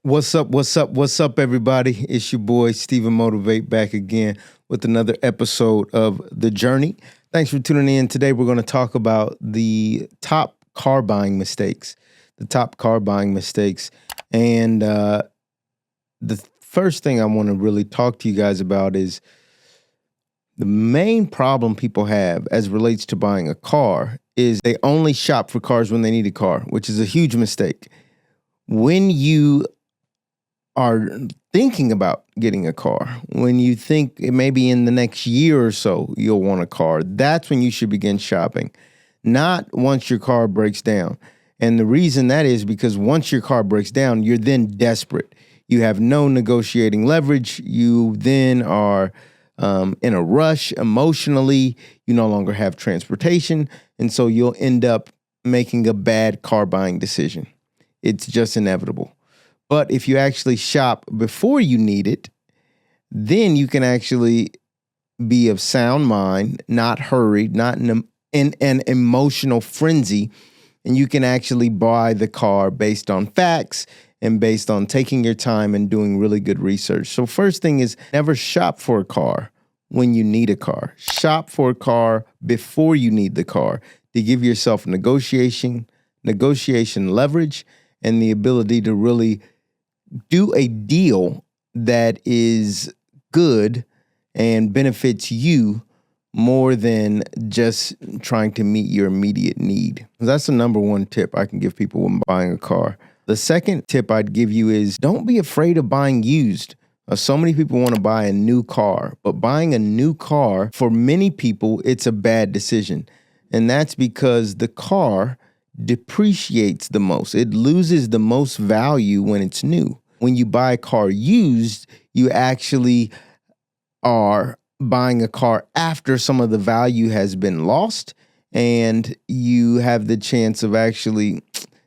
What's up? What's up? What's up, everybody? It's your boy, StephenMotivate, back again with another episode of The Journey. Thanks for tuning in. Today, we're going to talk about the top car buying mistakes. And the first thing I want to really talk to you guys about is the main problem people have as relates to buying a car is they only shop for cars when they need a car, which is a huge mistake. When you are thinking about getting a car, when you think it may be in the next year or so you'll want a car, that's when you should begin shopping, not once your car breaks down. And the reason that is because once your car breaks down, you're then desperate. You have no negotiating leverage. You then are in a rush emotionally. You no longer have transportation. And so you'll end up making a bad car buying decision. It's just inevitable. But if you actually shop before you need it, then you can actually be of sound mind, not hurried, not in an emotional frenzy, and you can actually buy the car based on facts and based on taking your time and doing really good research. So first thing is never shop for a car when you need a car. Shop for a car before you need the car to give yourself negotiation leverage and the ability to really do a deal that is good and benefits you more than just trying to meet your immediate need. That's the number one tip I can give people when buying a car. The second tip I'd give you is don't be afraid of buying used. So many people want to buy a new car, but buying a new car, for many people, it's a bad decision. And that's because the car depreciates the most. It loses the most value when it's new. When you buy a car used, you actually are buying a car after some of the value has been lost, and you have the chance of actually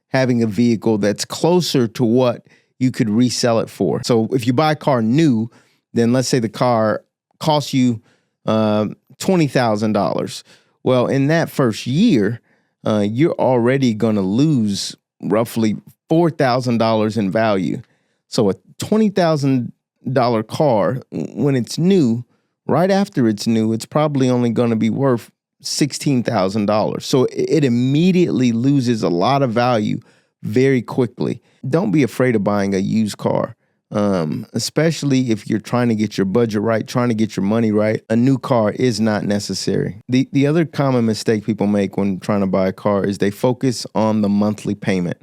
having a vehicle that's closer to what you could resell it for. So if you buy a car new, then let's say the car costs you $20,000. Well, in that first year, you're already going to lose roughly $4,000 in value. So a $20,000 car, when it's new, right after it's new, it's probably only going to be worth $16,000. So it immediately loses a lot of value very quickly. Don't be afraid of buying a used car, especially if you're trying to get your budget right, trying to get your money right. A new car is not necessary. The other common mistake people make when trying to buy a car is they focus on the monthly payment.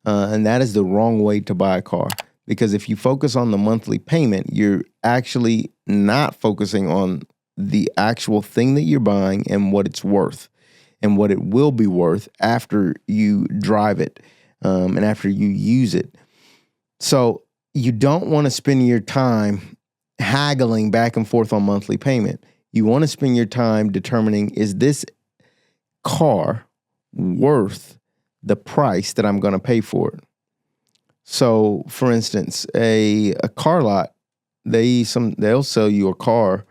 And that is the wrong way to buy a car. Because if you focus on the monthly payment, you're actually not focusing on the actual thing that you're buying and what it's worth and what it will be worth after you drive it and after you use it. So you don't want to spend your time haggling back and forth on monthly payment. You want to spend your time determining, is this car worth the price that I'm going to pay for it? So, for instance, a car lot, they'll sell you a car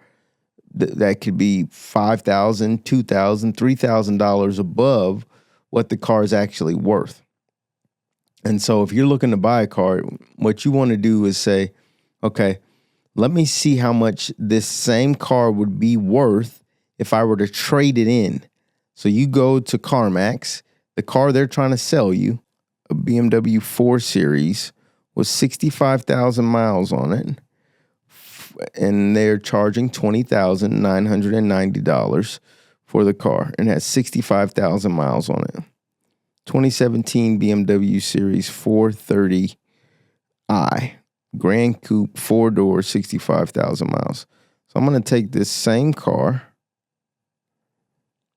that could be $5,000, $2,000, $3,000 above what the car is actually worth. And so if you're looking to buy a car, what you want to do is say, okay, let me see how much this same car would be worth if I were to trade it in. So you go to CarMax, the car they're trying to sell you, a BMW 4 Series, was 65,000 miles on it, and they're charging $20,990 for the car, and has 65,000 miles on it. 2017 BMW Series 430i, Grand Coupe, 4-door, 65,000 miles. So I'm going to take this same car,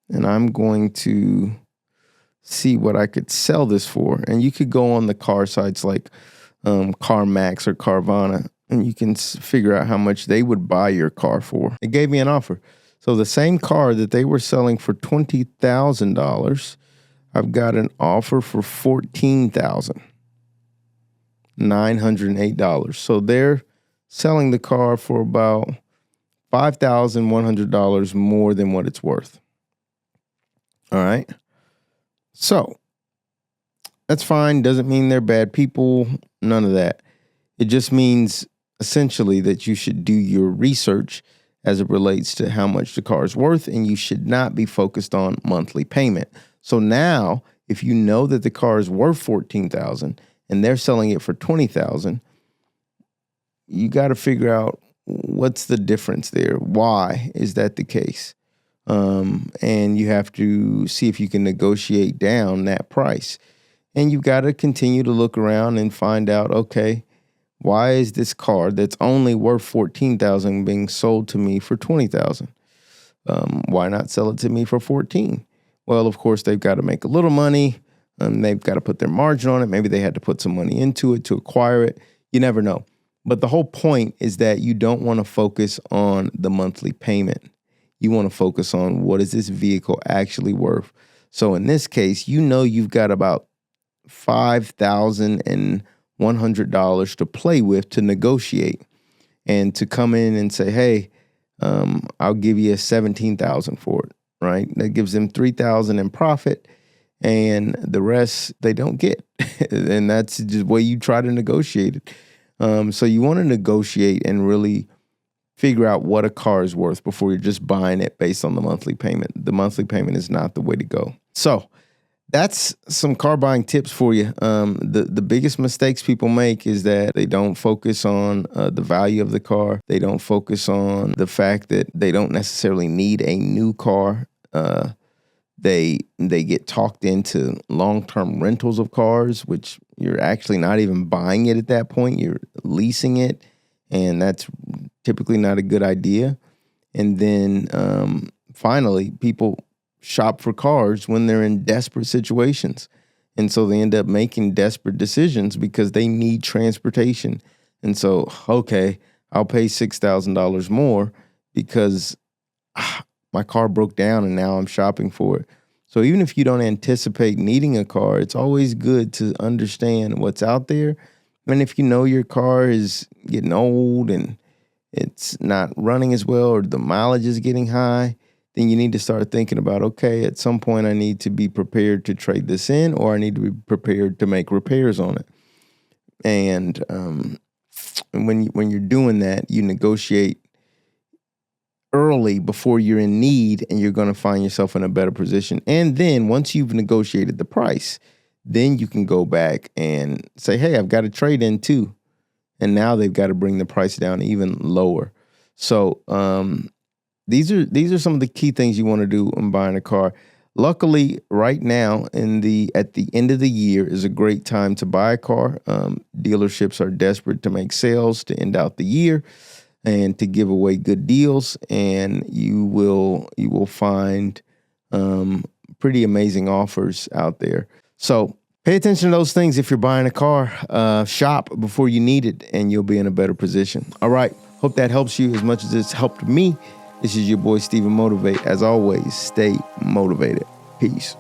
and I'm going to see what I could sell this for. And you could go on the car sites like CarMax or Carvana, and you can figure out how much they would buy your car for. It gave me an offer. So the same car that they were selling for $20,000, I've got an offer for $14,908. So they're selling the car for about $5,100 more than what it's worth. All right. So That's fine. Doesn't mean they're bad people. None of that. It just means essentially that you should do your research as it relates to how much the car is worth, and you should not be focused on monthly payment. So now, if you know that the car is worth $14,000 and they're selling it for $20,000, you got to figure out what's the difference there. Why is that the case? And you have to see if you can negotiate down that price. And you've got to continue to look around and find out, okay, why is this car that's only worth $14,000 being sold to me for $20,000? Why not sell it to me for $14,000? Well, of course, they've got to make a little money. They've got to put their margin on it. Maybe they had to put some money into it to acquire it. You never know. But the whole point is that you don't want to focus on the monthly payment. You want to focus on what is this vehicle actually worth. So in this case, you know you've got about $5,100 to play with to negotiate and to come in and say, hey, I'll give you $17,000 for it, right? That gives them $3,000 in profit, and the rest they don't get. And that's just the way you try to negotiate it. So you want to negotiate and really figure out what a car is worth before you're just buying it based on the monthly payment. The monthly payment is not the way to go. So that's some car buying tips for you. The biggest mistakes people make is that they don't focus on the value of the car. They don't focus on the fact that they don't necessarily need a new car. They get talked into long-term rentals of cars, which you're actually not even buying it at that point. You're leasing it, and that's typically not a good idea. And then finally, people shop for cars when they're in desperate situations. And so they end up making desperate decisions because they need transportation. And so, okay, I'll pay $6,000 more because my car broke down and now I'm shopping for it. So even if you don't anticipate needing a car, it's always good to understand what's out there. And if you know your car is getting old and it's not running as well, or the mileage is getting high, then you need to start thinking about, okay, at some point I need to be prepared to trade this in, or I need to be prepared to make repairs on it. And when you're doing that, you negotiate early before you're in need, and you're going to find yourself in a better position. And then once you've negotiated the price, then you can go back and say, hey, I've got a trade in too. And now they've got to bring the price down even lower. So these are some of the key things you want to do when buying a car. Luckily, right now at the end of the year is a great time to buy a car. Dealerships are desperate to make sales to end out the year and to give away good deals, and you will find pretty amazing offers out there. So pay attention to those things if you're buying a car. Shop before you need it, and you'll be in a better position. All right. Hope that helps you as much as it's helped me. This is your boy, StephenMotivate. As always, stay motivated. Peace.